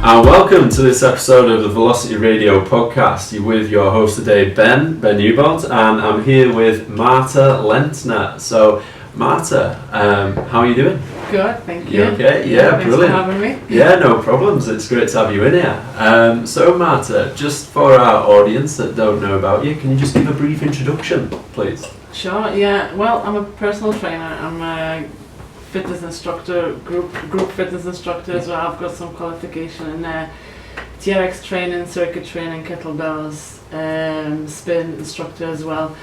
And welcome to this episode of the VelocityRadio podcast. You're with your host today, Ben Newbold, and I'm here with Marta Lentner. So, Marta, how are you doing? Good, thank you. You okay? Yeah, thanks brilliant. for having me. Yeah, no problems. It's great to have you in here. So, Marta, just for our audience that don't know about you, can you just give a brief introduction, please? Sure, yeah. Well, I'm a personal trainer. I'm a fitness instructor, group fitness instructor as well. I've got some qualification in TRX training, circuit training, kettlebells, spin instructor as well.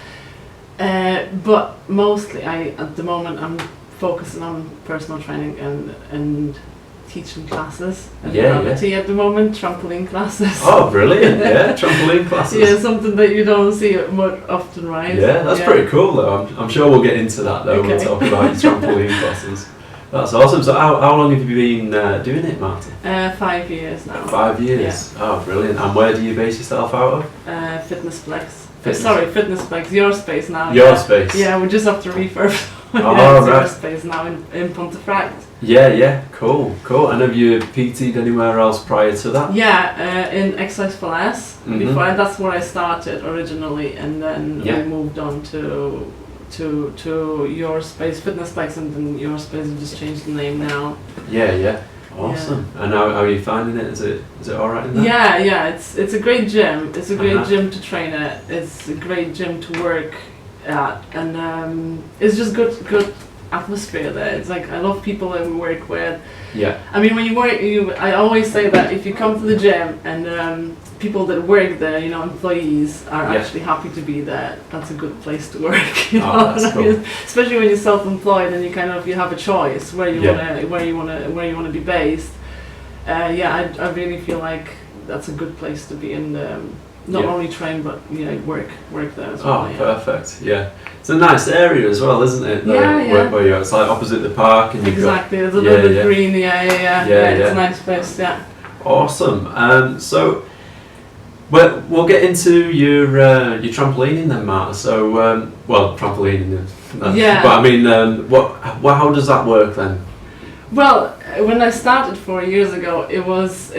But mostly, at the moment, I'm focusing on personal training and teaching classes. And gravity at the moment, trampoline classes. Oh, brilliant! Yeah, trampoline classes. Yeah, something that you don't see much often, right? Yeah, that's pretty cool though. I'm sure we'll get into that though. Okay. We'll talk about trampoline classes. That's awesome. So how long have you been doing it, Marta? 5 years now. 5 years? Yeah. Oh, brilliant. And where do you base yourself out of? Fitness Flex, Your Space now. Your Space? Yeah, we just have to refurb. Right. Your Space now in Pontefract. Yeah, cool. And have you PT'd anywhere else prior to that? Yeah, in Exercise for Less. Mm-hmm. Before that's where I started originally, and then we moved on to Your Space, Fitness Flex, and then Your Space. We just changed the name now. Yeah. Awesome. Yeah. And how are you finding it? Is it alright in there? Yeah. It's a great gym. It's a great gym to train at. It's a great gym to work at, and it's just good atmosphere there. It's like I love people that we work with. Yeah. I mean, when you work, I always say that if you come to the gym and people that work there, employees are actually happy to be there, that's a good place to work. That's cool. Especially when you're self-employed and you have a choice where you wanna be based. I really feel like that's a good place to be in. Not only train, but work there as well. Oh, perfect. Yeah, it's a nice area as well, isn't it? Where you're, it's like opposite the park, and you've exactly. There's a little bit green. Yeah. It's a nice place. Yeah. Awesome. So, we'll get into your trampolining then, Marta. So, trampolining. Yeah. But I mean, how does that work then? Well, when I started 4 years ago, it was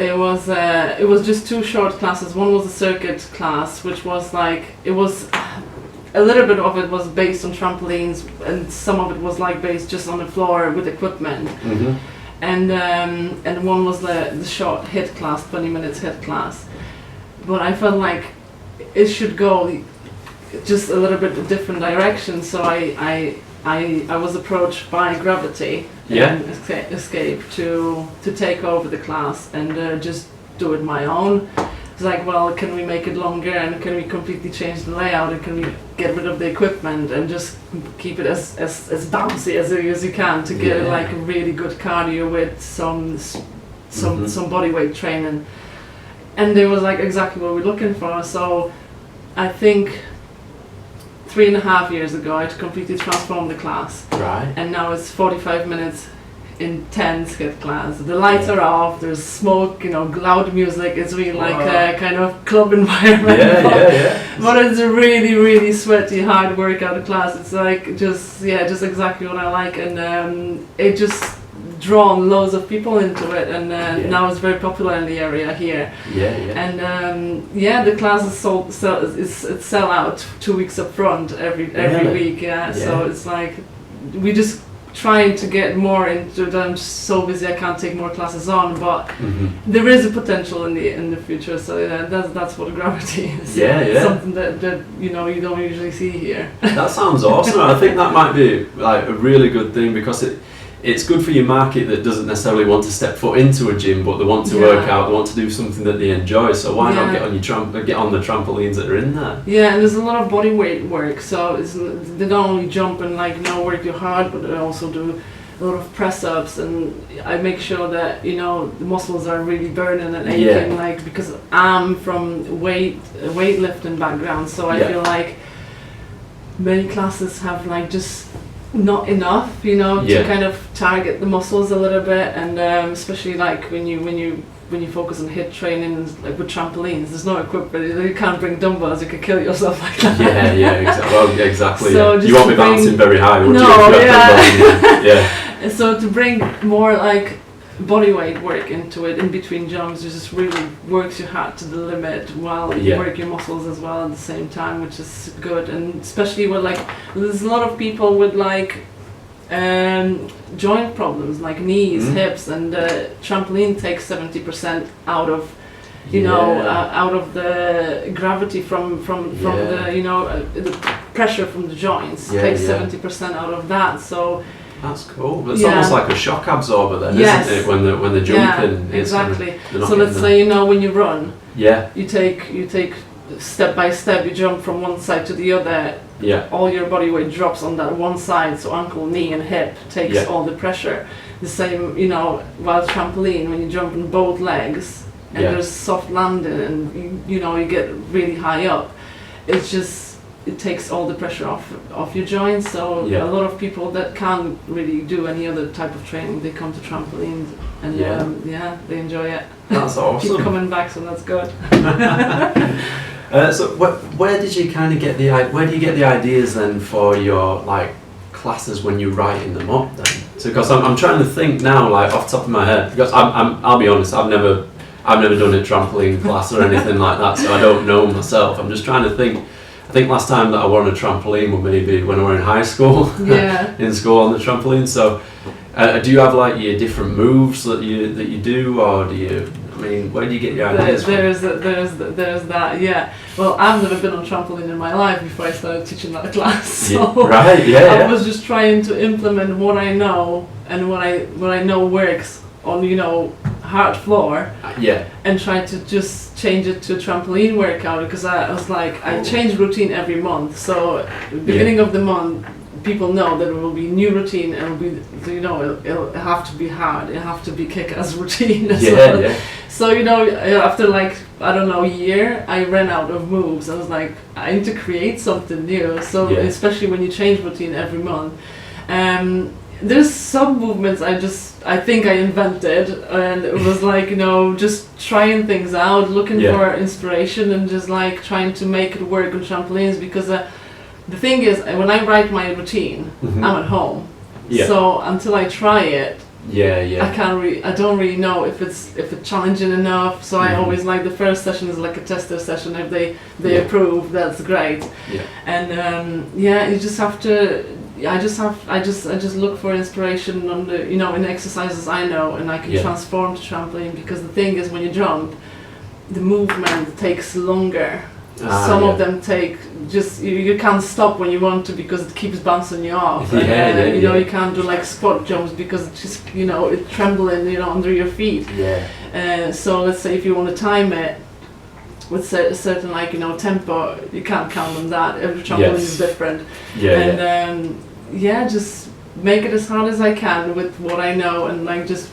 just 2 short classes. One was a circuit class, which was a little bit of it was based on trampolines, and some of it was based just on the floor with equipment. Mm-hmm. And one was the short HIIT class, 20 minutes HIIT class. But I felt like it should go just a little bit a different direction. So I was approached by Gravity and Escape to take over the class and just do it my own. It's like, well, can we make it longer, and can we completely change the layout, and can we get rid of the equipment and just keep it as bouncy as you can to get a really good cardio with some body weight training. And it was exactly what we're looking for. So I think 3.5 years ago, I completely transformed the class. Right. And now it's 45 minutes intense HIIT class. The lights are off, there's smoke, loud music. It's really a kind of club environment. Yeah. But it's a really, really sweaty, hard workout class. It's just exactly what I like. And it just drawn loads of people into it, and now it's very popular in the area here. And the class is sell out 2 weeks up front every week. So it's we just trying to get more into them. I'm just so busy I can't take more classes on, but there is a potential in the future. So that's what Gravity is. Something that you don't usually see here. That sounds awesome. I think that might be a really good thing, because it's good for your market that doesn't necessarily want to step foot into a gym, but they want to work out, they want to do something that they enjoy. So why not get on the trampolines that are in there? Yeah, and there's a lot of body weight work. So they don't only jump and work your hard, but they also do a lot of press ups, and I make sure that the muscles are really burning and aching. Because I'm from weightlifting background, so I feel like many classes have just not enough, to kind of target the muscles a little bit, and especially when you focus on HIIT training with trampolines, there's no equipment. You can't bring dumbbells. You could kill yourself like that. Exactly. So you won't be bouncing very high, would you? So to bring more body weight work into it in between jumps. It just really works your heart to the limit while you work your muscles as well at the same time, which is good. And especially with like, there's a lot of people with like joint problems like knees, hips, and trampoline takes 70% out of out of the gravity from the the pressure from the joints. Takes 70% out of that. So that's cool. It's almost like a shock absorber then, isn't it? When the jumping is exactly. So let's say when you run, you take step by step, you jump from one side to the other. All your body weight drops on that one side, so ankle, knee, and hip takes all the pressure. The same, while trampoline, when you jump on both legs and there's soft landing and you get really high up, it takes all the pressure off your joints. So a lot of people that can't really do any other type of training, they come to trampolines and they enjoy it. That's awesome. Keep coming back, so that's good. So where did you kind of get where do you get the ideas then for your like classes when you're writing them up then? So because I'm trying to think now like off the top of my head, because I'll be honest, I've never done a trampoline class or anything like that, so I don't know myself. I'm just trying to think. I think last time that I were on a trampoline was maybe when I were in high school. In school on the trampoline. So do you have like your different moves that you do, or do you? I mean, where do you get your ideas from? There's that, yeah. Well, I've never been on trampoline in my life before I started teaching that class. So I was just trying to implement what I know and what I know works on hard floor. And try to just change it to a trampoline workout, because I was like, I change routine every month. So at the beginning of the month, people know that it will be new routine, and it'll have to be hard. It'll have to be kick-ass routine as well. So after like a year, I ran out of moves. I was like, I need to create something new. So especially when you change routine every month, there's some movements I think I invented, and it was like just trying things out, looking for inspiration, and just like trying to make it work on trampolines, because the thing is, when I write my routine, I'm at home. So until I try it, I don't really know if it's challenging enough. So I always like the first session is like a tester session. If they approve, that's great. And you just have to. I just look for inspiration on the in exercises I know, and I can transform to trampoline, because the thing is, when you jump, the movement takes longer. Some of them take you can't stop when you want to, because it keeps bouncing you off. You can't do like squat jumps, because it's just it's trembling under your feet. So let's say if you want to time it with a certain tempo, you can't count on that. Every trampoline is different. Just make it as hard as I can with what I know, and like just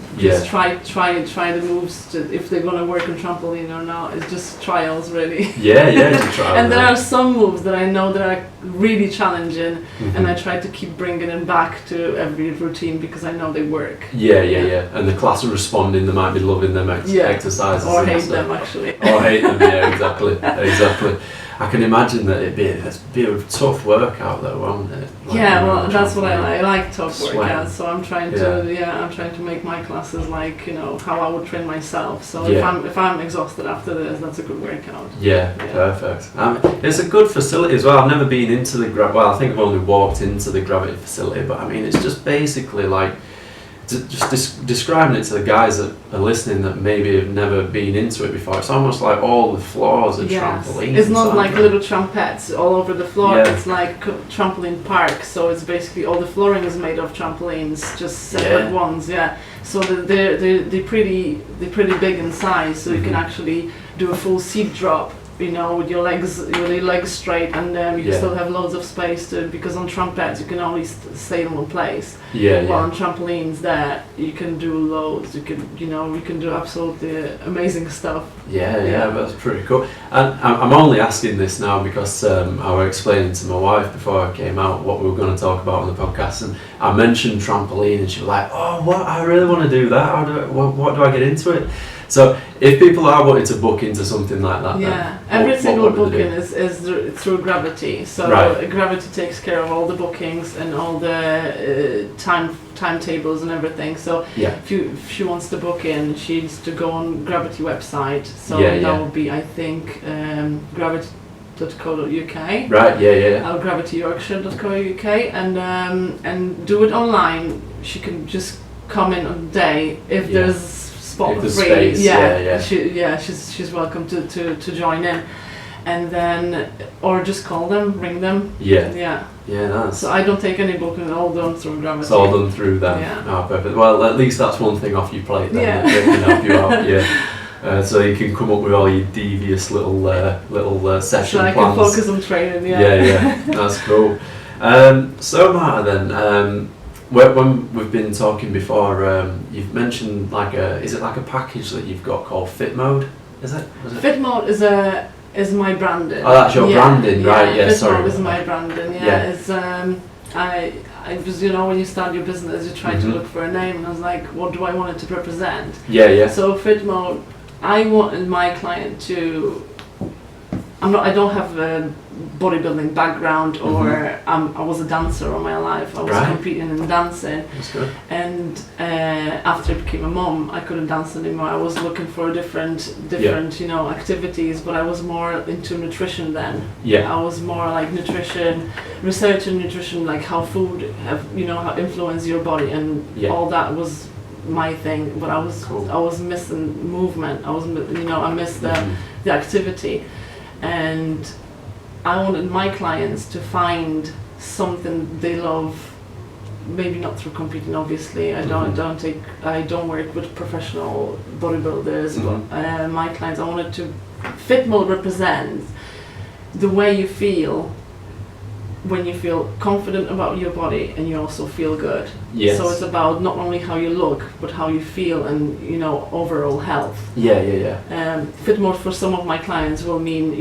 try the moves if they're gonna work on trampoline or not. It's just trials, really. And there are some moves that I know that are really challenging, and I try to keep bringing them back to every routine, because I know they work. And the class are responding. They might be loving them exercises, or hate them actually. Or hate them. Exactly. I can imagine that it'd be a tough workout though, won't it? That's what I like tough workouts. So I'm trying to make my classes like how I would train myself. So if I'm exhausted after this, that's a good workout. Perfect. It's a good facility as well. I've never been into the I think I've only walked into the gravity facility, but I mean it's just basically like describing it to the guys that are listening that maybe have never been into it before. It's almost like all the floors are trampolines. It's not like little trampettes all over the floor. It's like trampoline park. So it's basically all the flooring is made of trampolines, just separate ones. So they're pretty big in size. So you can actually do a full seat drop. With your legs straight, and you still have loads of space because on trampettes you can only stay in one place. While on trampolines there you can do loads. You can do absolutely amazing stuff. That's pretty cool. And I'm only asking this now because I was explaining to my wife before I came out what we were going to talk about on the podcast, and I mentioned trampoline, and she was like, "Oh, what? I really want to do that. How do what do I get into it?" So if people are wanting to book into something like that, yeah, every single booking is through Gravity. So Gravity takes care of all the bookings and all the timetables and everything. So if she wants to book in, she needs to go on Gravity website. So that will be, I think, gravity.co.uk. Right. Yeah. Or gravityyorkshire.co.uk, and do it online. She can just come in on the day if there's spot free. Space, She's welcome to join in, and then or just call them, ring them. Yeah, nice. So I don't take any booking, all done through Gravity. It's all done through them. Yeah. Oh, perfect. Well, at least that's one thing off your plate then. They can help you out. Yeah. So you can come up with all your devious little session plans. So I can focus on training. Yeah. That's cool. So Marta, then. When we've been talking before, you've mentioned is it like a package that you've got called FitMode? Is it? FitMode is my branding. Oh, that's your branding, right? Yeah, sorry. FitMode is my branding. Yeah. It's I was, when you start your business, you try to look for a name, and I was like, what do I want it to represent? Yeah. So FitMode, I wanted my client to. I don't have a bodybuilding background, or I was a dancer all my life. I was competing in dancing. That's good. And after I became a mom, I couldn't dance anymore. I was looking for different activities, but I was more into nutrition then. I was more like nutrition, research in nutrition, like how food how influence your body, and all that was my thing. But I was missing movement. I missed the activity. And I wanted my clients to find something they love, maybe not through competing, obviously. I don't work with professional bodybuilders, but my clients, I wanted to FitMode represents the way you feel when you feel confident about your body and you also feel good. Yes. So it's about not only how you look, but how you feel and overall health. FitMode for some of my clients will mean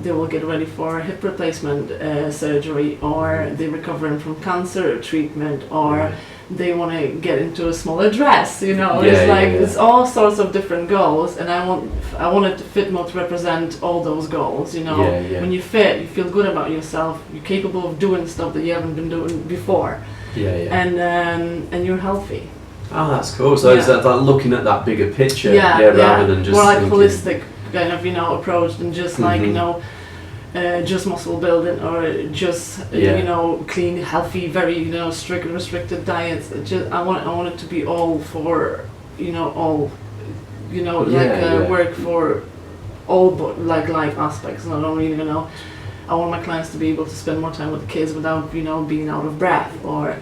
they will get ready for hip replacement surgery, or they're recovering from cancer treatment, or they want to get into a smaller dress. It's all sorts of different goals, and I wanted FitMode to represent all those goals. When you're fit, you feel good about yourself, you're capable of doing stuff that you haven't been doing before. And you're healthy. Oh, that's cool. So is that looking at that bigger picture, rather than just more like holistic kind of approach than just just muscle building, or just clean, healthy, very strict restricted diets. I want it to be all for work for all life aspects, not only I want my clients to be able to spend more time with the kids without being out of breath, or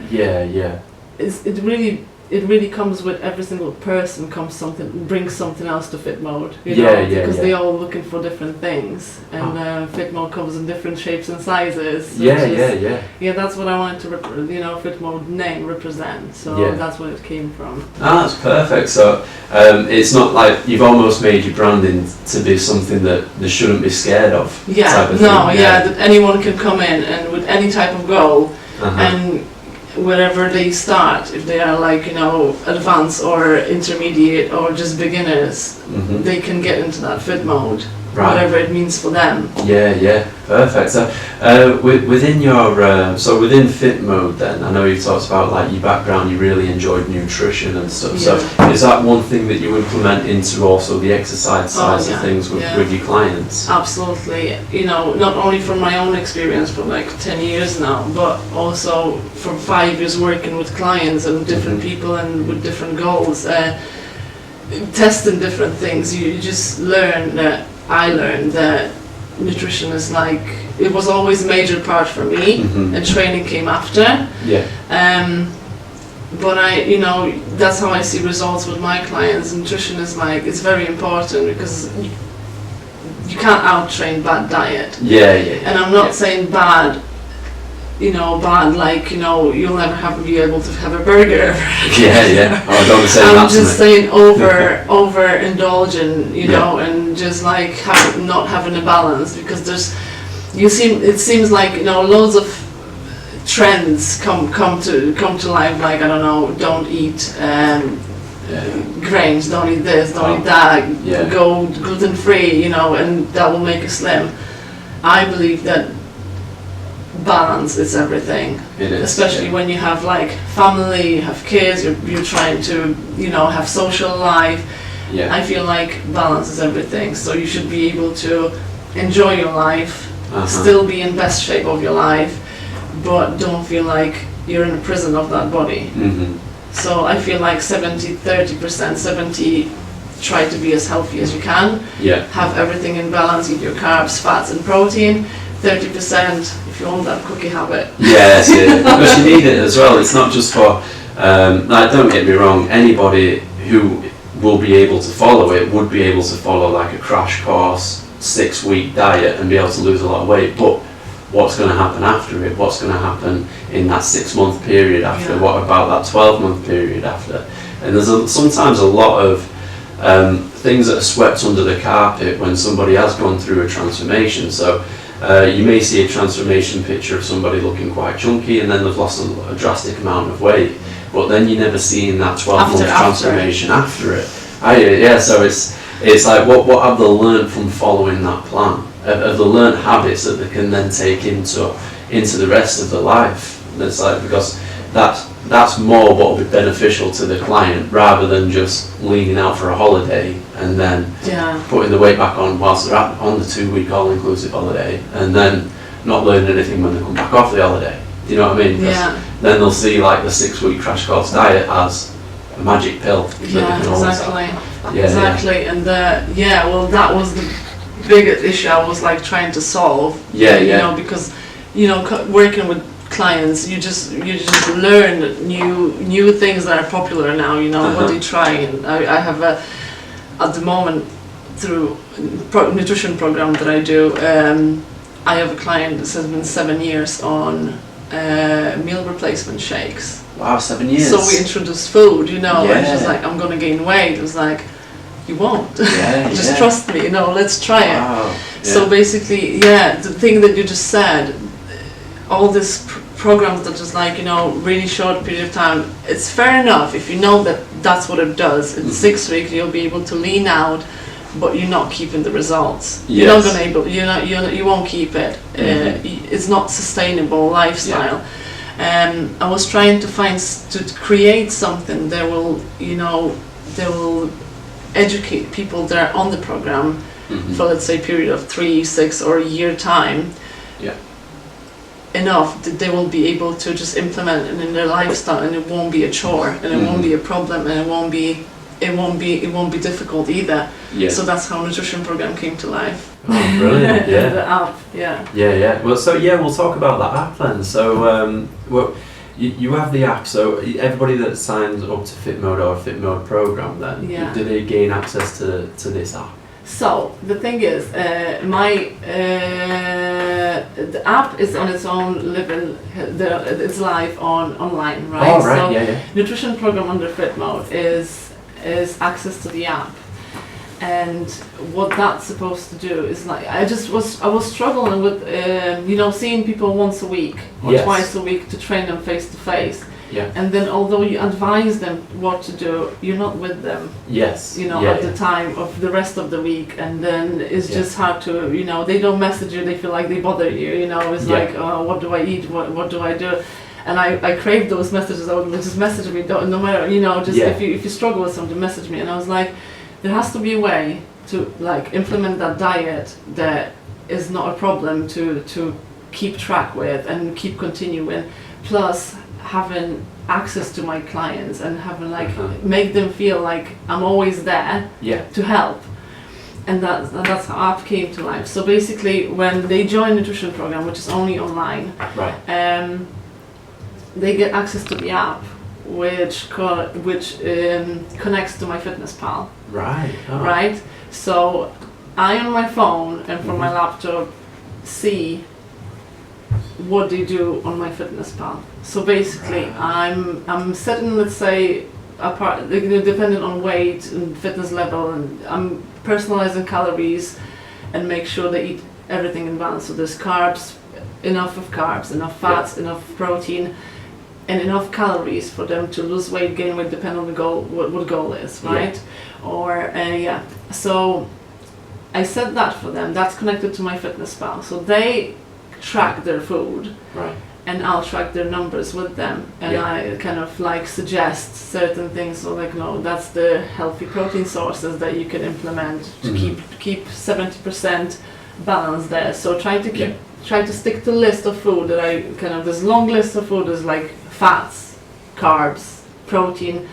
it really comes with every single person brings something else to FitMode, because they all looking for different things, and FitMode comes in different shapes and sizes. That's what I wanted to FitMode name represent, so that's where it came from. That's perfect. So it's not like you've almost made your branding to be something that they shouldn't be scared of. That anyone can come in and with any type of goal, and wherever they start, if they are advanced or intermediate or just beginners, they can get into that FitMode, whatever it means for them. Perfect. So within within FitMode, then I know you talked about your background, you really enjoyed nutrition and stuff. So is that one thing that you implement into also the exercise side of things with your clients? Absolutely. Not only from my own experience for 10 years now, but also for 5 years working with clients and different people and with different goals, testing different things. You just learn that. I learned that nutrition is it was always a major part for me, and training came after. But that's how I see results with my clients. Nutrition is it's very important, because you can't out-train bad diet. And I'm not saying bad bad, like, you'll never be able to have a burger. Yeah. Oh, don't say that. I'm just saying overindulging, and just like not having a balance, because it seems like, loads of trends come to life, like, I don't know, don't eat grains, don't eat this, don't eat that, go gluten free, and that will make you slim. I believe that balance is everything. It is, especially when you have like family, you have kids, you're trying to have social life. I feel like balance is everything, so you should be able to enjoy your life, still be in best shape of your life, but don't feel like you're in a prison of that body. So I feel like 30%, 70 try to be as healthy as you can, have everything in balance, eat your carbs, fats and protein. 30% if you want that cookie habit. Yes, because you need it as well. It's not just for, don't get me wrong, anybody who will be able to follow it would be able to follow like a crash course 6-week diet and be able to lose a lot of weight, but what's going to happen after it? What's going to happen in that 6-month period after? What about that 12-month period after? And there's sometimes a lot of things that are swept under the carpet when somebody has gone through a transformation. So you may see a transformation picture of somebody looking quite chunky and then they've lost a drastic amount of weight, but then you're never seeing that 12-month transformation after it. So it's like what have they learned from following that plan? Have they learned habits that they can then take into the rest of their life? And it's like, because that's more what will be beneficial to the client rather than just leaning out for a holiday and then putting the weight back on whilst they're on the 2-week all-inclusive holiday, and then not learning anything when they come back off the holiday. Do you know what I mean? Then they'll see like the 6-week crash course diet as a magic pill. Exactly. And well, that was the biggest issue I was like trying to solve. Because working with clients, you just learn new things that are popular now. What they try. And I have at the moment, through nutrition program that I do, I have a client that has been 7 years on meal replacement shakes. Wow, 7 years. So we introduced food, and she's like, I'm gonna gain weight. It was like, you won't. Just trust me, let's try it. So basically, the thing that you just said, all these programs that just like, really short period of time, it's fair enough if you know that that's what it does. In 6 weeks you'll be able to lean out, but you're not keeping the results. You're not gonna you won't keep it. It's not sustainable lifestyle. I was trying to create something that will, that will educate people that are on the program for, let's say, a period of 3, 6 or a year time. Enough that they will be able to just implement it in their lifestyle, and it won't be a chore, and it won't be a problem, and it won't be difficult either. So that's how nutrition program came to life. Oh, brilliant! The app, Well, so we'll talk about that app then. So, you have the app. So everybody that signs up to FitMode or FitMode program, then do they gain access to this app? So the thing is, the app is on its own level. It's live online, right? Oh, right. Nutrition program under FitMode is access to the app, and what that's supposed to do is like I was struggling with seeing people once a week or twice a week to train them face to face. And then although you advise them what to do, you're not with them. At the time of the rest of the week, and then it's just hard to, they don't message you, they feel like they bother you, it's like, what do I eat, what do I do? And I crave those messages. I would just message me, no matter, if you struggle with something, message me. And I was like, there has to be a way to like implement that diet that is not a problem to keep track with and keep continuing, plus having access to my clients and having make them feel like I'm always there to help. And that's how app came to life. So basically, when they join nutrition program, which is only online, they get access to the app, which connects to MyFitnessPal. Right. So I on my phone and from my laptop see what they do on MyFitnessPal. So basically, I'm setting, let's say, apart, depending on weight and fitness level, and I'm personalizing calories and make sure they eat everything in balance. So there's carbs, enough of carbs, enough fats, enough protein, and enough calories for them to lose weight, gain weight, depending on the goal, what goal is, right? Or so I set that for them. That's connected to MyFitnessPal. So they track their food, and I'll track their numbers with them, and I kind of like suggest certain things. So like, no, that's the healthy protein sources that you can implement to keep 70% balance there. So try to stick to list of food that I kind of, this long list of food is like fats, carbs, protein,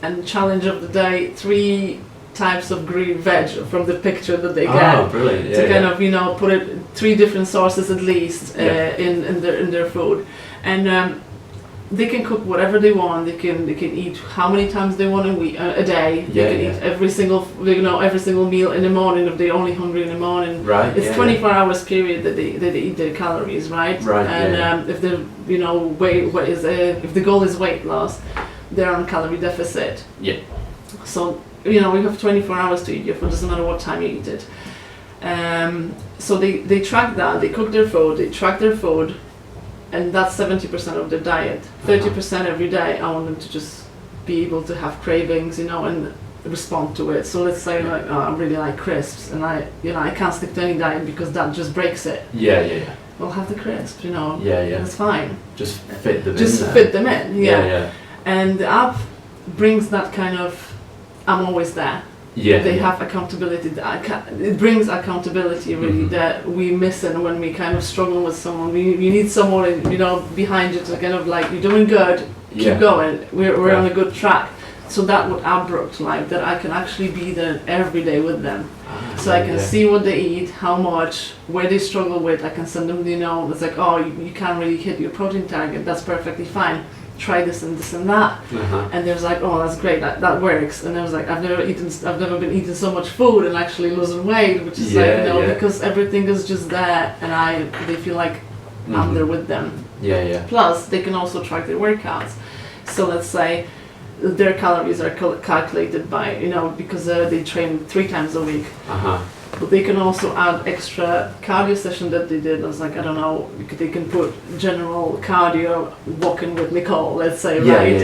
and challenge of the day, 3 types of green veg from the picture that they get. Oh, brilliant. To kind of, you know, put it 3 different sources at least in their food, and they can cook whatever they want. They can eat how many times they want a day. They can eat every single meal in the morning if they're only hungry in the morning. It's 24 hours period that they eat their calories, right? And if the if the goal is weight loss, they're on calorie deficit. So you know, we have 24 hours to eat your food. Doesn't matter what time you eat it. So they track that. They cook their food. They track their food. And that's 70% of their diet. 30% every day, I want them to just be able to have cravings, you know, and respond to it. So let's say like, I really like crisps, and I can't stick to any diet because that just breaks it. Well, have the crisp, you know. That's fine. Just fit them in. Fit them in. And the app brings that kind of, I'm always there. They have accountability. It brings accountability really that we miss it when we kind of struggle with someone. We need someone, you know, behind you to kind of like, you're doing good, keep going. We're on a good track. So that what app brought to life, that I can actually be there every day with them. So I can see what they eat, how much, where they struggle with. I can send them, you know, it's like, oh, you can't really hit your protein target. That's perfectly fine. Try this and this and that, and there's like, oh, that's great, that works. And I was like, I've never been eating so much food and actually losing weight, which is because everything is just there, and they feel like I'm there with them. Plus, they can also track their workouts. So let's say their calories are calculated by, you know, because they train 3 times a week. But they can also add extra cardio session that they did. I was like, I don't know, they can put general cardio, walking with Nicole, let's say,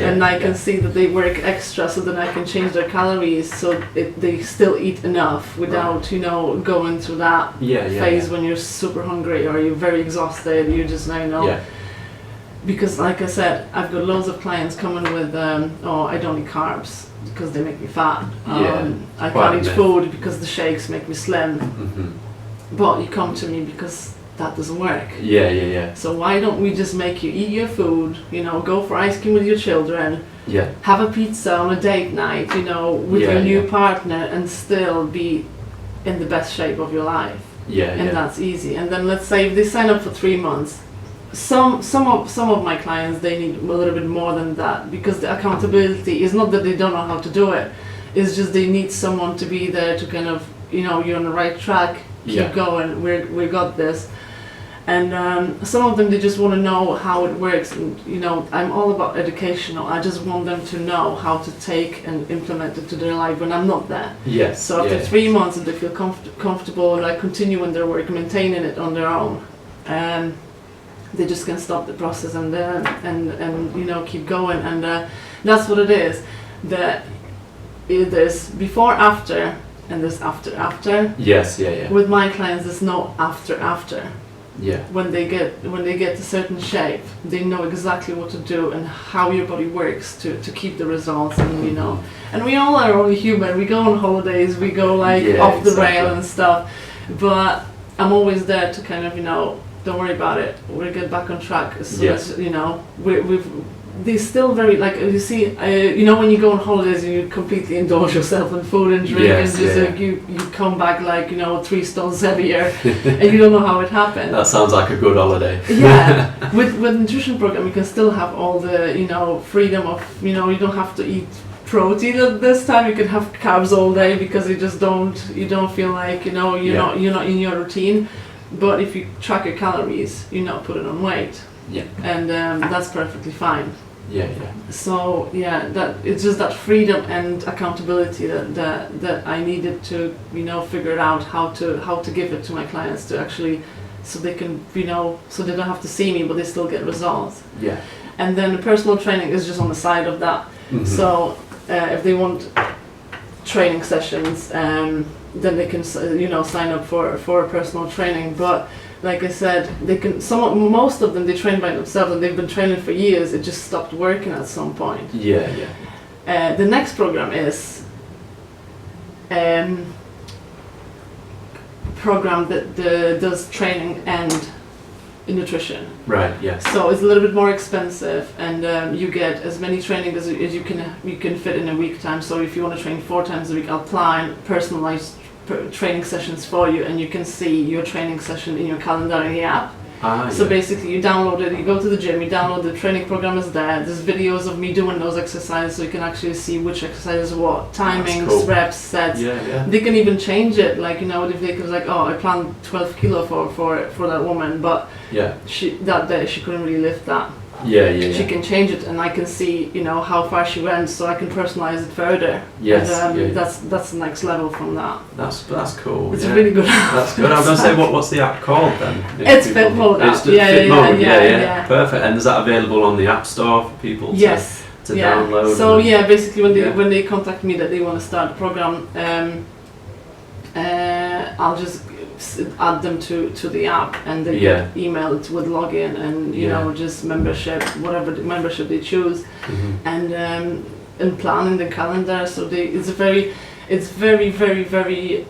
and I can see that they work extra, so then I can change their calories so they still eat enough without, you know, going through that phase when you're super hungry or you're very exhausted. You just know. Because like I said, I've got loads of clients coming with, I don't eat carbs because they make me fat. I can't eat food because the shakes make me slim. But you come to me because that doesn't work. So why don't we just make you eat your food, you know, go for ice cream with your children, have a pizza on a date night, you know, with your new partner, and still be in the best shape of your life. And that's easy. And then let's say if they sign up for 3 months, some of my clients, they need a little bit more than that, because the accountability is not that they don't know how to do it, it's just they need someone to be there to kind of, you know, you're on the right track, keep going, we got this. And some of them, they just want to know how it works, and you know, I'm all about educational. I just want them to know how to take and implement it to their life when I'm not there. So after 3 months, if they feel comfortable and like continuing their work, maintaining it on their own, they just can stop the process and you know, keep going. And that's what it is. There's before, after, and there's after. With my clients, there's no after. When they get to certain shape, they know exactly what to do and how your body works to keep the results. And you know, and we all are only human. We go on holidays, we go like off the rail and stuff. But I'm always there to kind of, you know, don't worry about it. We'll get back on track as soon as, you know, they're still very, like, you see, you know, when you go on holidays and you completely indulge yourself in food and drink, and just you come back like, you know, 3 stones heavier, and you don't know how it happened. That sounds like a good holiday. With nutrition program, you can still have all the, you know, freedom of, you know, you don't have to eat protein at this time. You can have carbs all day because you don't feel like, you know, you're not in your routine. but if you track your calories, you're not putting on weight. Yeah. And that's perfectly fine. Yeah. So yeah, that it's just that freedom and accountability that I needed to, figure out how to give it to my clients to actually, so they can, so they don't have to see me, but they still get results. Yeah. And then the personal training is just on the side of that. Mm-hmm. So if they want training sessions, then they can, sign up for personal training. But like I said, they can. Most of them, they train by themselves, and they've been training for years. It just stopped working at some point. Yeah. The next program is program that does training and nutrition. Right. Yes. So it's a little bit more expensive, and you get as many training as you can fit in a week time. So if you want to train 4 times a week, I'll plan personalized training sessions for you, and you can see your training session in your calendar in the app. So basically, you download it, you go to the gym, you download the training program is there. There's videos of me doing those exercises, so you can actually see which exercises, what timings, cool. reps, sets. Yeah. They can even change it, like if they could like, I planned 12 kilo for that woman, but that day she couldn't really lift that. Yeah. She can change it, and I can see, how far she went, so I can personalize it further. Yes. And that's the next level from that. That's cool. It's really good. That's good. I was gonna say, what's the app called then? It's FitMode app. It's FitMode. Yeah. Perfect. And is that available on the App Store for people to download? So basically when they contact me that they want to start the program, I'll just add them to the app, and they get emailed with login and just membership, whatever the membership they choose, and planning the calendar. So it's very very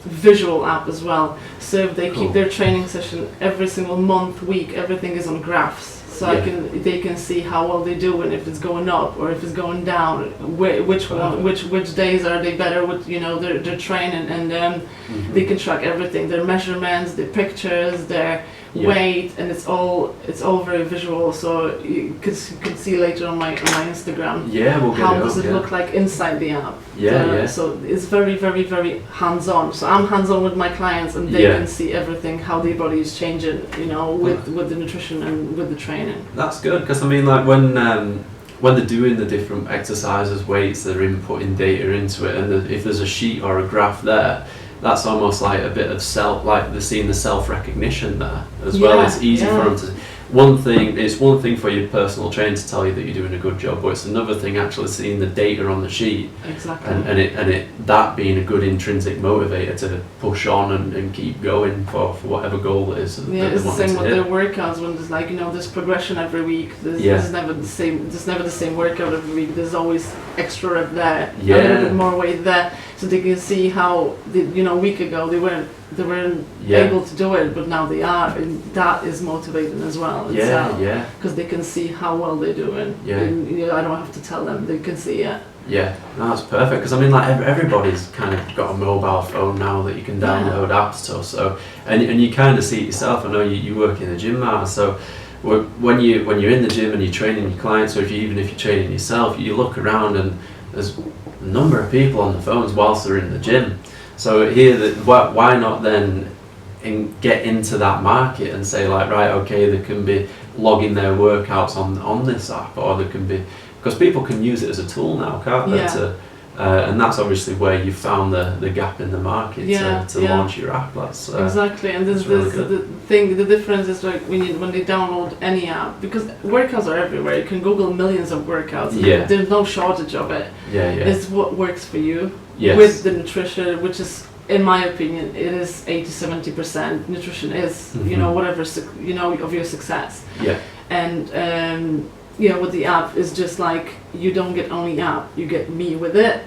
visual app as well. So if they keep their training session every single month, week, everything is on graphs. So they can see how well they do, and if it's going up or if it's going down, which days are they better with their training, and they can track everything, their measurements, their pictures, their weight, and it's all very visual. So you could see later on my Instagram. We'll get how it does up, it look like inside the app. So it's very very very hands-on. So I'm hands-on with my clients, and they can see everything, how their body is changing, with the nutrition and with the training. That's good, because I mean, like when they're doing the different exercises, weights, they're inputting data into it, and if there's a sheet or a graph there, that's almost like a bit of they're seeing the self-recognition there as well. It's easy for them to. It's one thing for your personal trainer to tell you that you're doing a good job, but it's another thing actually seeing the data on the sheet. Exactly. And that being a good intrinsic motivator to push on and keep going for whatever goal it is. It's the same with their workouts, when there's there's progression every week. There's never the same workout every week. There's always extra rep there, a little bit more weight there, so they can see how a week ago they weren't able to do it, but now they are, and that is motivating as well. Because they can see how well they're doing. And, I don't have to tell them; they can see it. Yeah, no, that's perfect, because I mean, everybody's kind of got a mobile phone now that you can download apps to. So, and you kind of see it yourself. I know you work in the gym, Marta. So, when you're in the gym and you're training your clients, or even if you're training yourself, you look around and there's a number of people on the phones whilst they're in the gym. So why not then get into that market and say they can be logging their workouts on this app, or they can be, because people can use it as a tool now, can't they? And that's obviously where you found the gap in the market to launch your app. That's exactly. And the difference is when they download any app, because workouts are everywhere. You can Google millions of workouts. There's no shortage of it. It's what works for you. With the nutrition, which is, in my opinion, it is 80-70%. Nutrition is whatever of your success. And with the app, it's just you don't get only app, you get me with it.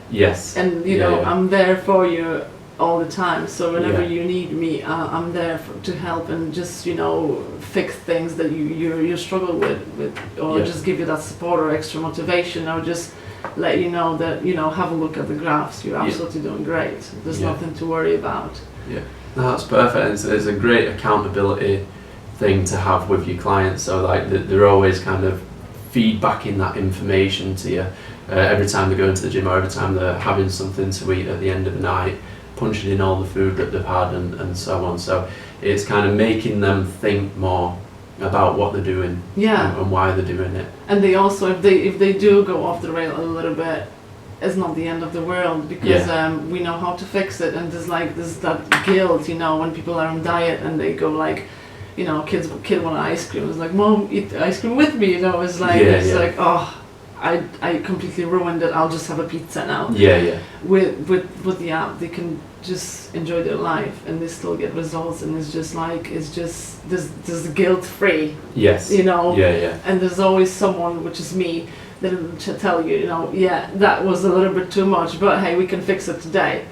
And I'm there for you all the time. So whenever you need me, I'm there to help and just fix things that you struggle with, or just give you that support or extra motivation, or just let you know that have a look at the graphs. You're absolutely doing great. There's nothing to worry about. No, that's perfect. It's a great accountability thing to have with your clients. So they're always kind of feedbacking that information to you every time they go into the gym, or every time they're having something to eat at the end of the night, punching in all the food that they've had and so on. So it's kind of making them think more about what they're doing and why they're doing it. And they also, if they do go off the rail a little bit, it's not the end of the world, because we know how to fix it. And there's that guilt, you know, when people are on diet and they go like, you know, kid want ice cream, it's like, Mom, eat ice cream with me, you know. It's like like, oh, I completely ruined it, I'll just have a pizza now. With the app, they can just enjoy their life and they still get results, and it's just there's guilt free. Yes. You know. And there's always someone, which is me, that will tell you, you know, that was a little bit too much, but hey, we can fix it today.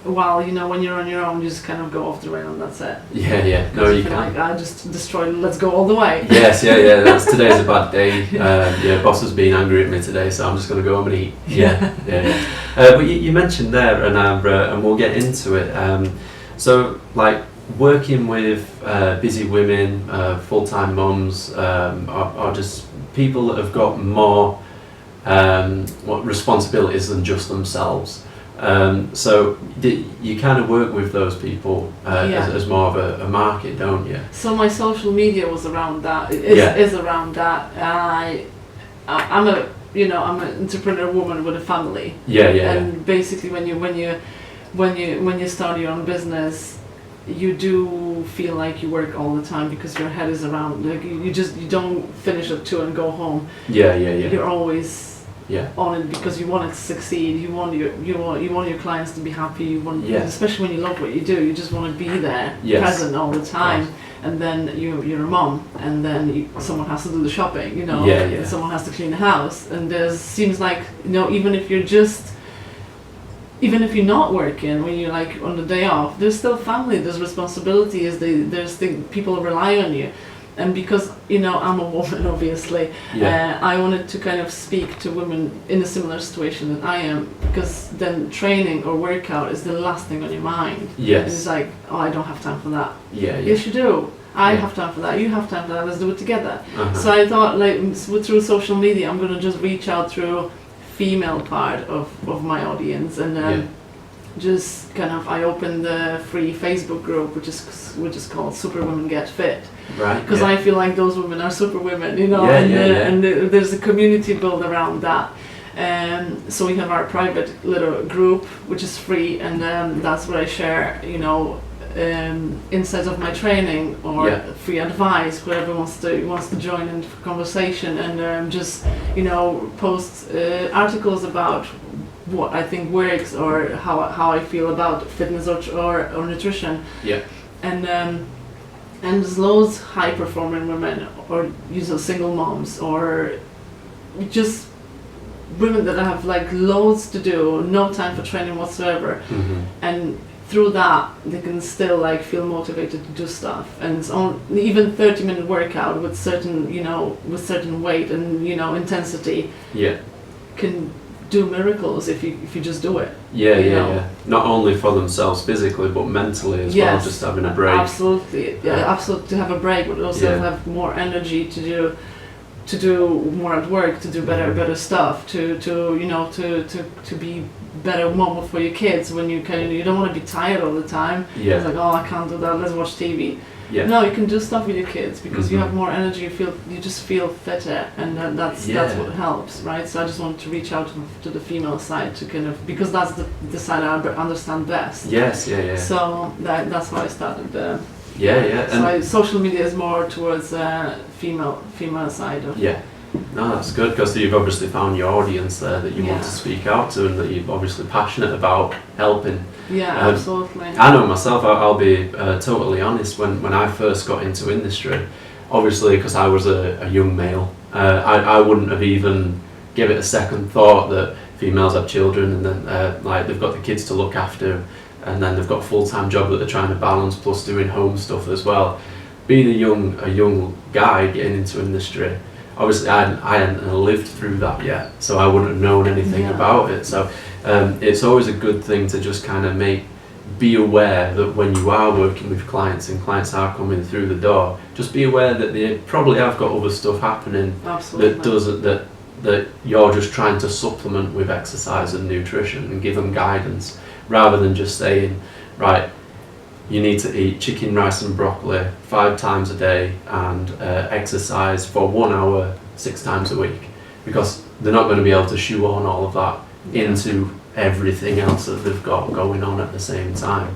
While, you know, when you're on your own, you just kind of go off the rail and that's it. No, you can't. Like, I just destroyed, let's go all the way. Yes, today's a bad day. Boss has been angry at me today, so I'm just going to go home and eat. But you mentioned there, and we'll get into it. So, like, working with busy women, full-time mums, are just people that have got more responsibilities than just themselves. So you kind of work with those people as more of a market, don't you? So my social media was around that. Is around that. I'm an entrepreneur woman with a family. And basically, when you start your own business, you do feel like you work all the time because your head is around. Like you don't finish at 2 and go home. You're always on it because you want it to succeed. You want your clients to be happy. You want, especially when you love what you do, you just want to be there, present all the time. And then you're a mom, and then someone has to do the shopping. You know, and someone has to clean the house. And seems like, you know, even if you're not working, when you're like on the day off, there's still family, there's responsibilities, there's people rely on you. And because, you know, I'm a woman, obviously, I wanted to kind of speak to women in a similar situation that I am, because then training or workout is the last thing on your mind. It's like, oh, I don't have time for that. Yes, you do. I have time for that, you have time for that, let's do it together. So I thought, like, through social media, I'm going to just reach out through female part of my audience, and just kind of, I opened the free Facebook group which is called Superwoman Get Fit, because I feel like those women are superwomen, you know, and there's a community built around that. So we have our private little group which is free, and that's where I share, you know, insights of my training or free advice, whoever wants to join in for conversation, and just, you know, post articles about what I think works, or how I feel about fitness or nutrition. And there's loads high performing women, or single moms, or just women that have like loads to do, no time for training whatsoever, and through that they can still like feel motivated to do stuff. And it's even 30-minute workout with certain weight and, you know, intensity can do miracles if you just do it. Not only for themselves physically, but mentally as well, just having a break. Absolutely, absolutely, to have a break, but also have more energy to do more at work, to do better stuff, to be better mom for your kids, when you don't want to be tired all the time. It's like, oh, I can't do that, let's watch TV. No, you can do stuff with your kids because you have more energy, you just feel fitter, and that's what helps, right? So I just wanted to reach out to the female side to kind of, because that's the side I understand best. So that's how I started. So social media is more towards female side of. No, that's good, because you've obviously found your audience there that you want to speak out to, and that you're obviously passionate about helping. Absolutely. I know myself, I'll be totally honest, when I first got into industry, obviously because I was a young male, I wouldn't have even give it a second thought that females have children, and then like they've got the kids to look after, and then they've got a full-time job that they're trying to balance, plus doing home stuff as well. Being a young guy getting into industry, obviously I hadn't lived through that yet, so I wouldn't have known anything about it. So it's always a good thing to just kind of be aware that when you are working with clients and clients are coming through the door, just be aware that they probably have got other stuff happening that you're just trying to supplement with exercise and nutrition, and give them guidance, rather than just saying, right, you need to eat chicken, rice and broccoli 5 times a day and exercise for 1 hour 6 times a week, because they're not going to be able to shoehorn all of that into everything else that they've got going on at the same time.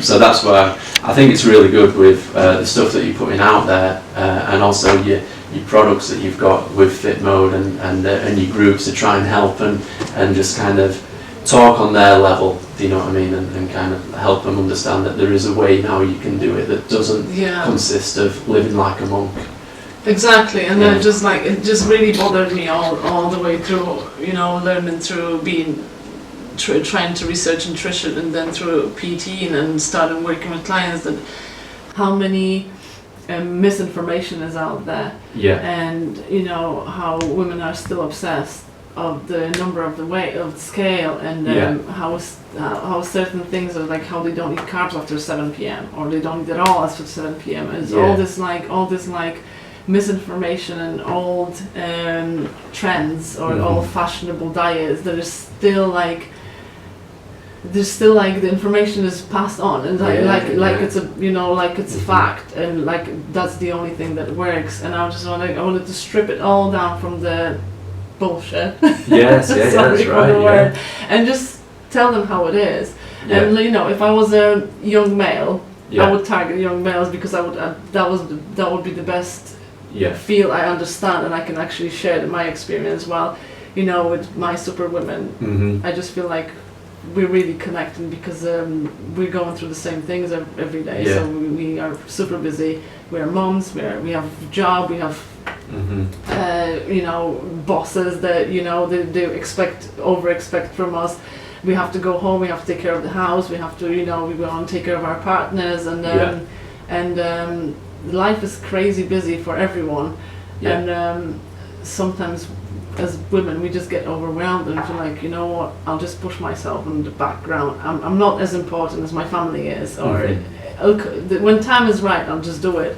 So that's why I think it's really good with the stuff that you're putting out there, and also your products that you've got with FitMode and your groups to try and help and just kind of talk on their level, do you know what I mean, and kind of help them understand that there is a way now you can do it that doesn't consist of living like a monk. Exactly, and then just like it just really bothered me all the way through, you know, learning through being trying to research nutrition, and then through PT and starting working with clients, that how many misinformation is out there, and you know how women are still obsessed of the number of the weight of the scale, and how certain things are like how they don't eat carbs after 7 p.m. or they don't eat at all after 7 p.m. and all this like misinformation and old trends or old fashionable diets that are still like the information is passed on, and it's a, you know, like it's a fact, and like that's the only thing that works. And I wanted to strip it all down from the bullshit. Yes, that's right. And just tell them how it is. And you know, if I was a young male, I would target young males, because that would be the best feel I understand, and I can actually share my experience. While, you know, with my Superwoman, I just feel like we're really connecting, because we're going through the same things every day. So we are super busy. We're moms. We have a job. We have you know, bosses that, you know, they over expect from us. We have to go home. We have to take care of the house. We have to, you know, we want to take care of our partners, and life is crazy busy for everyone. And sometimes as women we just get overwhelmed and feel like, you know what, I'll just push myself in the background. I'm not as important as my family is, or when time is right, I'll just do it.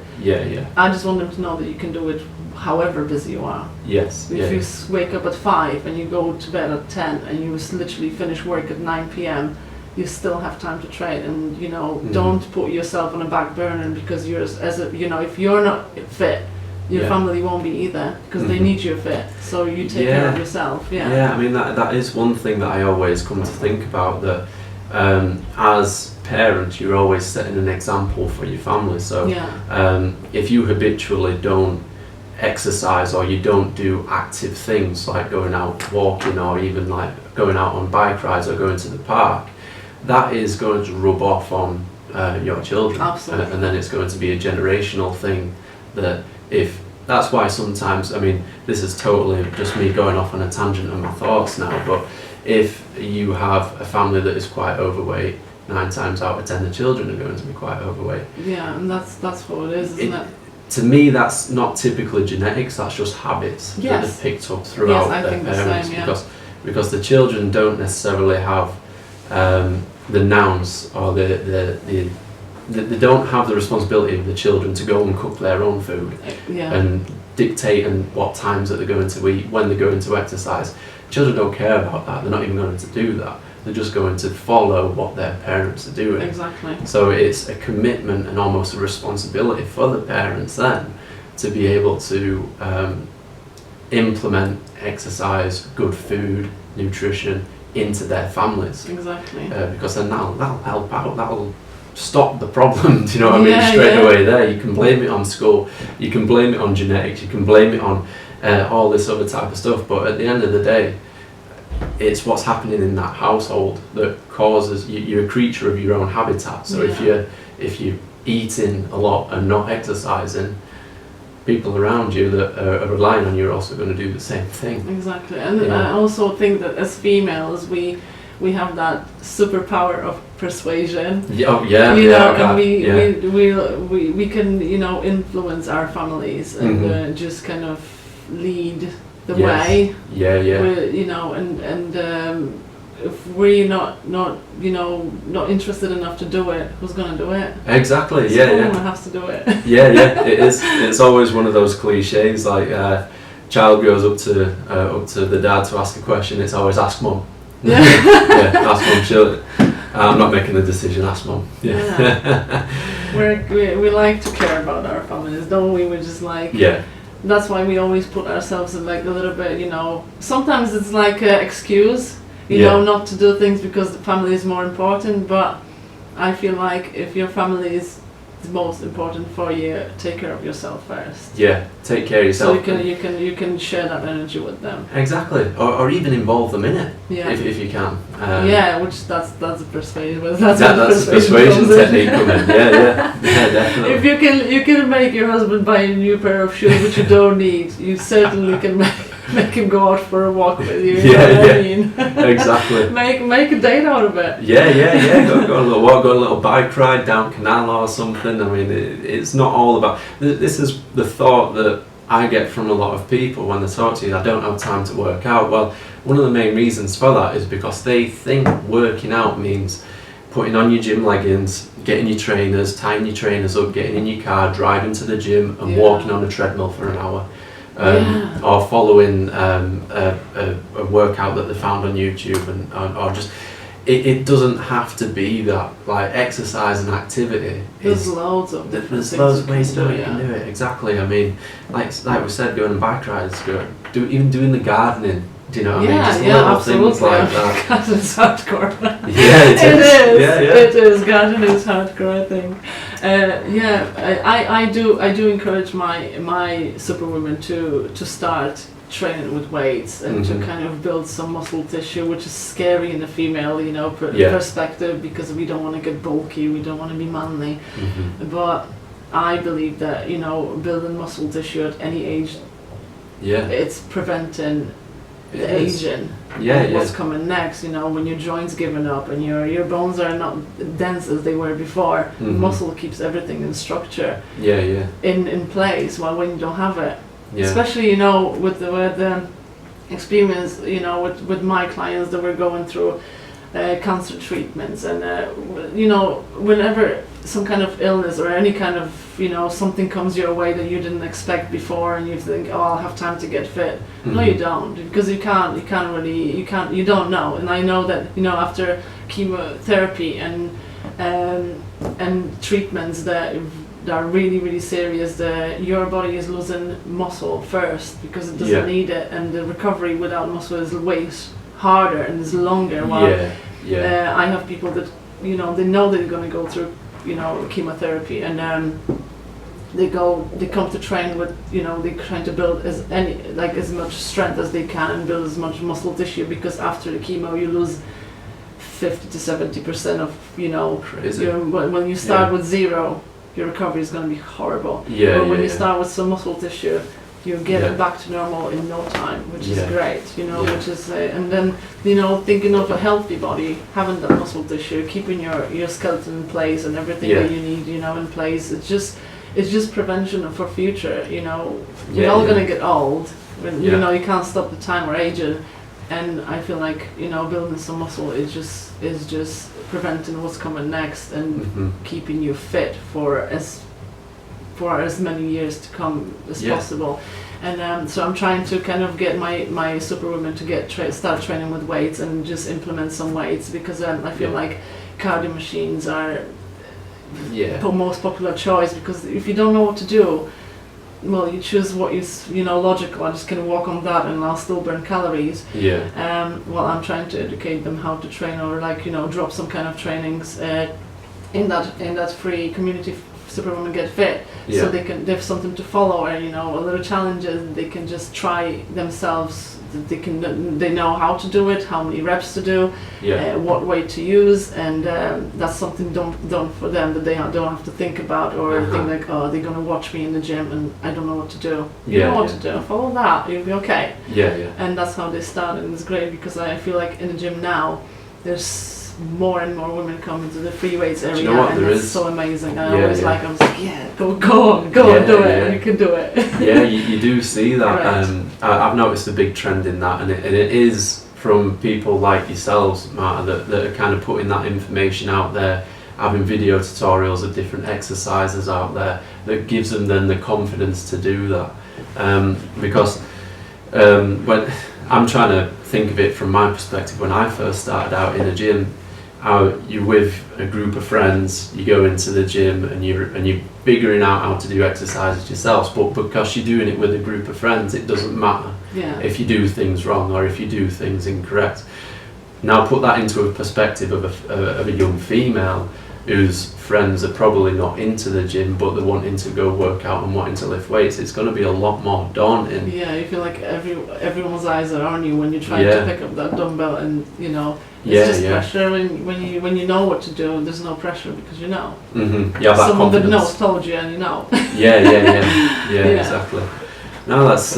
I just want them to know that you can do it however busy you are. If you wake up at 5 and you go to bed at 10 and you literally finish work at 9 p.m, you still have time to train. And, you know, don't put yourself on a back burner, because you know, if you're not fit, your family won't be either, because they need you fit. So you take care of yourself. I mean, that is one thing that I always come to think about, that as parents you're always setting an example for your family. So if you habitually don't exercise, or you don't do active things like going out walking, or even like going out on bike rides or going to the park, that is going to rub off on your children. Absolutely. And then it's going to be a generational thing. That's why sometimes, I mean, this is totally just me going off on a tangent of my thoughts now, but if you have a family that is quite overweight, 9 times out of 10 the children are going to be quite overweight. And that's what it is, isn't it? To me, that's not typically genetics, that's just habits that they've picked up throughout their parents, because the children don't necessarily have the nouns, or they don't have the responsibility of the children to go and cook their own food and dictate what times that they're going to eat, when they're going to exercise. Children don't care about that. They're not even going to do that. They're just going to follow what their parents are doing. Exactly. So it's a commitment and almost a responsibility for the parents then to be able to implement exercise, good food, nutrition into their families. Exactly. Because then that'll help out. That'll stop the problem. Do you know what I mean? Straight away there. You can blame it on school. You can blame it on genetics. You can blame it on all this other type of stuff. But at the end of the day, it's what's happening in that household that causes you're a creature of your own habitat. So if you're eating a lot and not exercising, people around you that are relying on you are also going to do the same thing. Exactly. And I also think that as females we have that superpower of persuasion. We can, you know, influence our families and just kind of lead the way. You know, and if we're not interested enough to do it, who's going to do it? Exactly. Someone has to do it. It is. It's always one of those cliches. Like child goes up to the dad to ask a question. It's always ask mum. Ask mum. I'm not making the decision, ask Mum. We like to care about our families, don't we? We're just like, that's why we always put ourselves in like a little bit, sometimes it's like an excuse, not to do things because the family is more important, but I feel like if your family is the most important for you, take care of yourself first. Yeah, take care of yourself. So you can share that energy with them. Exactly, or even involve them in it. Yeah. If you can. Which that's a persuasion. That's a persuasion technique coming. Yeah, definitely. If you can make your husband buy a new pair of shoes which you don't need, you certainly can make him go out for a walk with you. You know what I mean? Exactly. make a date out of it. Yeah. Go on a little walk, go on a little bike ride down canal or something. I mean, it's not all about. This is the thought that I get from a lot of people when they talk to you. I don't have time to work out. Well, one of the main reasons for that is because they think working out means putting on your gym leggings, getting your trainers, tying your trainers up, getting in your car, driving to the gym and walking on a treadmill for an hour. Or following a workout that they found on YouTube, or just it doesn't have to be that. Like exercise and activity. There's loads of ways that you can do it. Exactly. I mean, like we said, going on bike rides, even doing the gardening. Do you know what I mean? Just little things like that. Gardening's hardcore. It is. It is. Gardening is hardcore, I think. I do encourage my Superwoman to start training with weights and to kind of build some muscle tissue, which is scary in the female, perspective, because we don't want to get bulky, we don't want to be manly. But I believe that building muscle tissue at any age, it's preventing the aging. What's coming next, when your joints giving up and your bones are not dense as they were before. Muscle keeps everything in structure. In place, while when you don't have it. Especially with the experience with my clients that were going through cancer treatments, and whenever some kind of illness or any kind of something comes your way that you didn't expect before, and you think, oh, I'll have time to get fit. No, you don't, because you don't know. And I know that after chemotherapy and treatments that are really, really serious, your body is losing muscle first because it doesn't need it, and the recovery without muscle is way harder and is longer. I have people that they know they're going to go through chemotherapy, and they come to train with they're trying to build as much strength as they can and build as much muscle tissue, because after the chemo you lose 50 to 70% of Crazy. When you start with zero, your recovery is going to be horrible. But when you start with some muscle tissue, you get it back to normal in no time, which is great, which is, and then, thinking of a healthy body, having that muscle tissue, keeping your skeleton in place and everything that you need, in place. It's just prevention for future, we're all going to get old, you can't stop the time we're aging. And I feel like, building some muscle is just preventing what's coming next, and keeping you fit for as many years to come as possible. And so I'm trying to kind of get my Superwoman to start training with weights and just implement some weights, because I feel like cardio machines are the most popular choice, because if you don't know what to do, well, you choose what is logical. I'm just gonna walk on that and I'll still burn calories. Well, I'm trying to educate them how to train, or drop some kind of trainings in that free community Superwoman Get Fit, so they have something to follow, or a little challenges they can just try themselves. They know how to do it, how many reps to do, what weight to use, and that's something done for them that they don't have to think about, or think like, oh, they're gonna watch me in the gym and I don't know what to do. You know what to do. Follow that. You'll be okay. And that's how they started, and it's great, because I feel like in the gym now, there's more and more women come into the free weights area, and it's so amazing. I always I was like, go on, do it, and you can do it. You do see that. I've noticed a big trend in that, and it is from people like yourselves, Marta, that are kind of putting that information out there, having video tutorials of different exercises out there that gives them then the confidence to do that. Because when I'm trying to think of it from my perspective, when I first started out in a gym, how you're with a group of friends, you go into the gym and you're figuring out how to do exercises yourselves, but because you're doing it with a group of friends, it doesn't matter if you do things wrong or if you do things incorrect. Now put that into a perspective of a young female whose friends are probably not into the gym, but they're wanting to go work out and wanting to lift weights. It's going to be a lot more daunting. Yeah, you feel like everyone's eyes are on you when you try to pick up that dumbbell, and it's just pressure. When you know what to do, there's no pressure because you know. Mm-hmm. Yeah, that someone confidence. that knows told you, and you know. Yeah, exactly. No, that's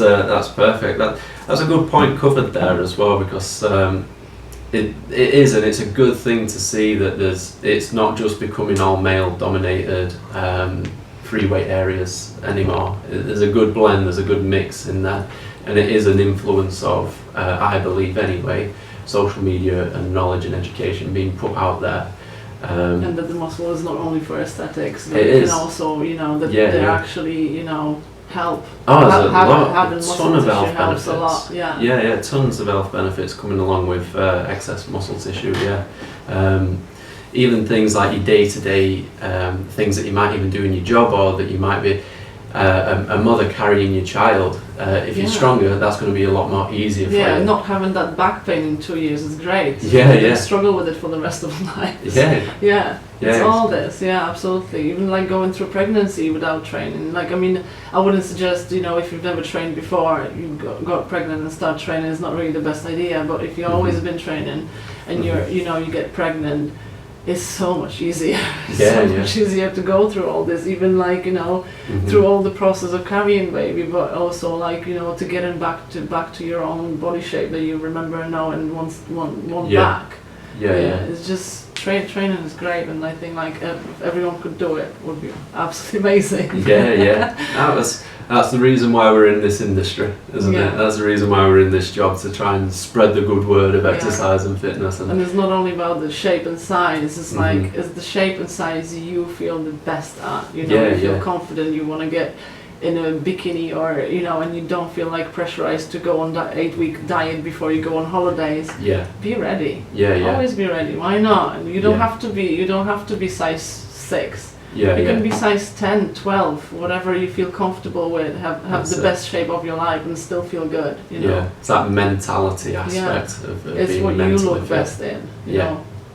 perfect. That's a good point covered there as well, because it is, and it's a good thing to see that it's not just becoming all male dominated free weight areas anymore. There's a good blend, there's a good mix in there, and it is an influence of, I believe anyway, social media and knowledge and education being put out there. And that the muscle is not only for aesthetics, but it can is. Also, that they're actually, help. Oh, there's a ton of health benefits. A lot, yeah. Yeah, tons of health benefits coming along with excess muscle tissue. Yeah, even things like your day-to-day things that you might even do in your job, or that you might be a mother carrying your child. If you're stronger, that's going to be a lot more easier for you. Yeah, not having that back pain in 2 years is great. Yeah. Struggle with it for the rest of life. Yeah. It's all this. Yeah, absolutely. Even like going through pregnancy without training. Like, I mean, I wouldn't suggest, if you've never trained before, you got pregnant and start training, it's not really the best idea. But if you've always been training and you get pregnant, it's so much easier. Much easier to go through all this, even like through all the process of carrying baby, but also like to getting back to your own body shape that you remember now and want back. It's just training is great, and I think like if everyone could do it, would be absolutely amazing. That's the reason why we're in this industry, isn't it? That's the reason why we're in this job, to try and spread the good word of exercise and fitness. And it's not only about the shape and size, it's like it's the shape and size you feel the best at. You feel confident, you want to get in a bikini, or and you don't feel like pressurized to go on that 8-week diet before you go on holidays. Be ready. Always be ready. Why not? You don't have to be size 6. You can be size 10, 12, whatever you feel comfortable with. Have the best shape of your life and still feel good. It's that mentality aspect of it's being what you mentally look fit. best in.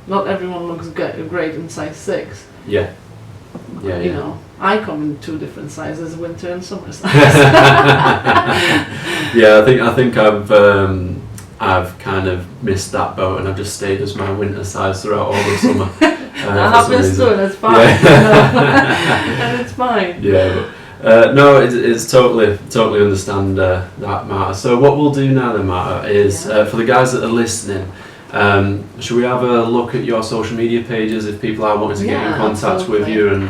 Not everyone looks great in size 6. I come in 2 different sizes, winter and summer size. I think I've kind of missed that boat, and I've just stayed as my winter size throughout all the summer. That happens too, and it's fine. And it's fine. No, it's totally understand that, Marta. So what we'll do now then, Marta, is for the guys that are listening, should we have a look at your social media pages if people are wanting to get in contact with you,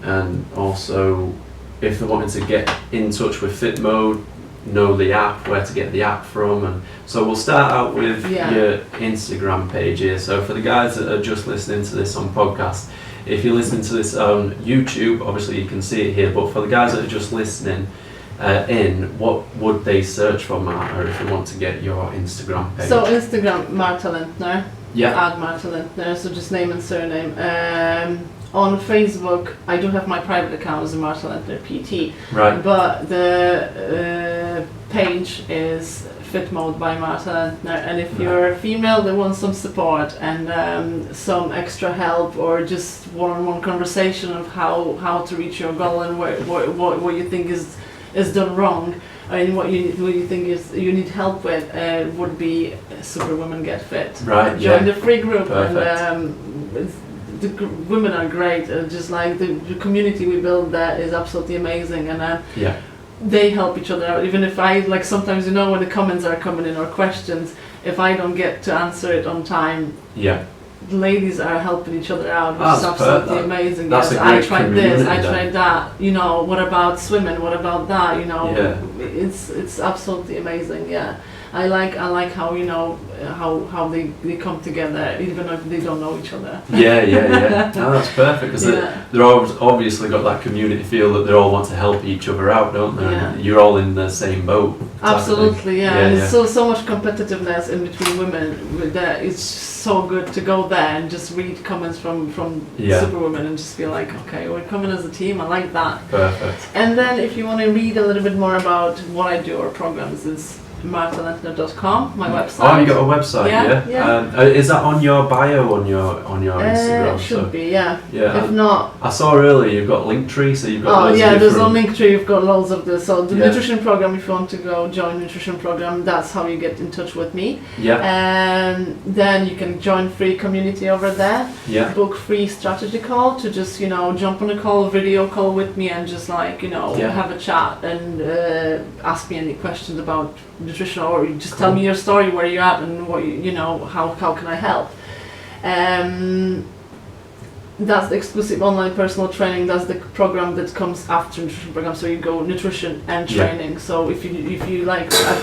and also if they're wanting to get in touch with FitMode, know the app, where to get the app from. And so we'll start out with your Instagram page here. So for the guys that are just listening to this on podcast, if you're listening to this on YouTube, obviously you can see it here, but for the guys that are just listening what would they search for, Marta, if they want to get your Instagram page? So Instagram, Marta Lentner. Add Marta Lentner, so just name and surname. On Facebook, I do have my private account as Marta Lentner PT, but the page is FitMode by Marta Lentner, and if you're a female that wants some support and some extra help, or just one-on-one conversation of how to reach your goal and what you think is done wrong, and what you think you need help with, would be Superwoman Get Fit. Join the free group. And the women are great. Just like the community we build there is absolutely amazing, and they help each other out. Even if I sometimes when the comments are coming in or questions, if I don't get to answer it on time, the ladies are helping each other out, which is absolutely amazing. That's I tried this, I tried that. What about swimming? What about that? It's absolutely amazing. I like how how they come together even if they don't know each other. Yeah. No, that's perfect because they're all obviously got that community feel that they all want to help each other out, don't they? Yeah. You're all in the same boat. Absolutely, yeah. And it's so much competitiveness in between women that it's so good to go there and just read comments from Superwoman and just feel like, okay, we're coming as a team. I like that. Perfect. And then if you want to read a little bit more about what I do or programs, it's martalentner.com, my website. Oh, you got a website, yeah? Is that on your bio on your Instagram? It should be, yeah. Yeah. If not, I saw earlier you've got Linktree, so you've got loads of there's a Linktree. You've got loads of this. So the nutrition program, if you want to go join nutrition program, that's how you get in touch with me. Yeah. And then you can join free community over there. Yeah. Book free strategy call to just jump on a call, video call with me, and just have a chat and ask me any questions about nutrition, or you just tell me your story, where you're at, and what how can I help. That's the exclusive online personal training. That's the program that comes after nutrition program. So you go nutrition and training. So if you like, I've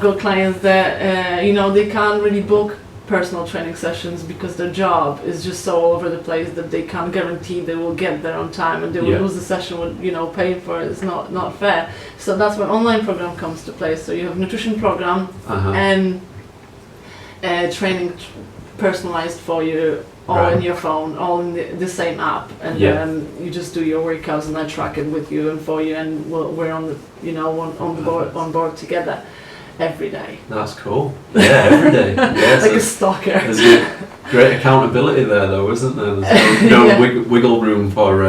got clients that they can't really book personal training sessions because their job is just so all over the place that they can't guarantee they will get there on time, and they will lose the session with paying for it. It's not fair. So that's when online program comes to play. So you have nutrition program and training personalized for you, all in your phone, all in the same app, and you just do your workouts and I track it with you and for you, and we're on the on board together every day. That's cool. Yeah, every day. Yeah, like a stalker. There's great accountability there, though, isn't there? There's no wiggle room for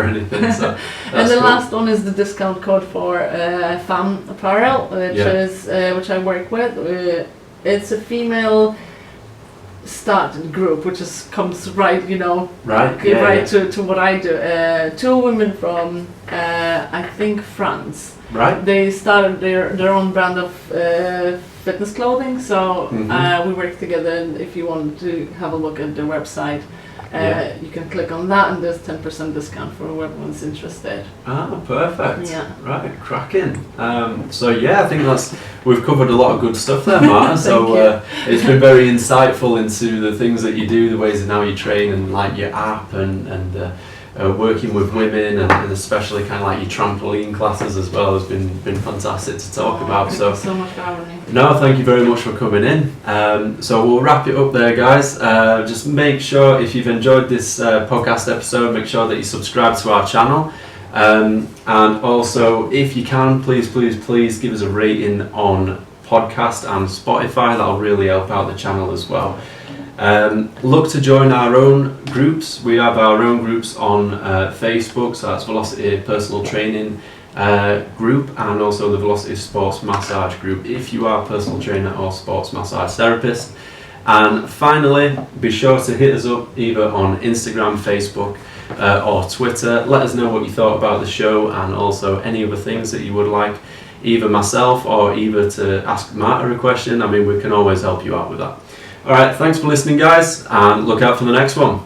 anything. So and the last one is the discount code for FAM Apparel, which I work with. It's a female started group, which comes right to what I do. 2 women from I think France. Right. They started their own brand of fitness clothing, so we work together, and if you want to have a look at their website, you can click on that, and there's 10% discount for whoever's interested. Ah, perfect. Yeah. Right, cracking. I think we've covered a lot of good stuff there, Marta. So it's been very insightful into the things that you do, the ways in how you train, and like your app, and working with women, and especially kind of like your trampoline classes as well has been fantastic to talk about. Thank you so much for having me. No, thank you very much for coming in. So we'll wrap it up there, guys. Just make sure, if you've enjoyed this podcast episode, make sure that you subscribe to our channel. And also, if you can, please give us a rating on podcast and Spotify. That'll really help out the channel as well. Look to join our own groups. We have our own groups on Facebook, so that's Velocity Personal Training group, and also the Velocity Sports Massage group if you are a personal trainer or sports massage therapist. And finally, be sure to hit us up either on Instagram, Facebook or Twitter. Let us know what you thought about the show, and also any other things that you would like either myself or either to ask Marta a question. I mean, we can always help you out with that. Alright, thanks for listening, guys, and look out for the next one.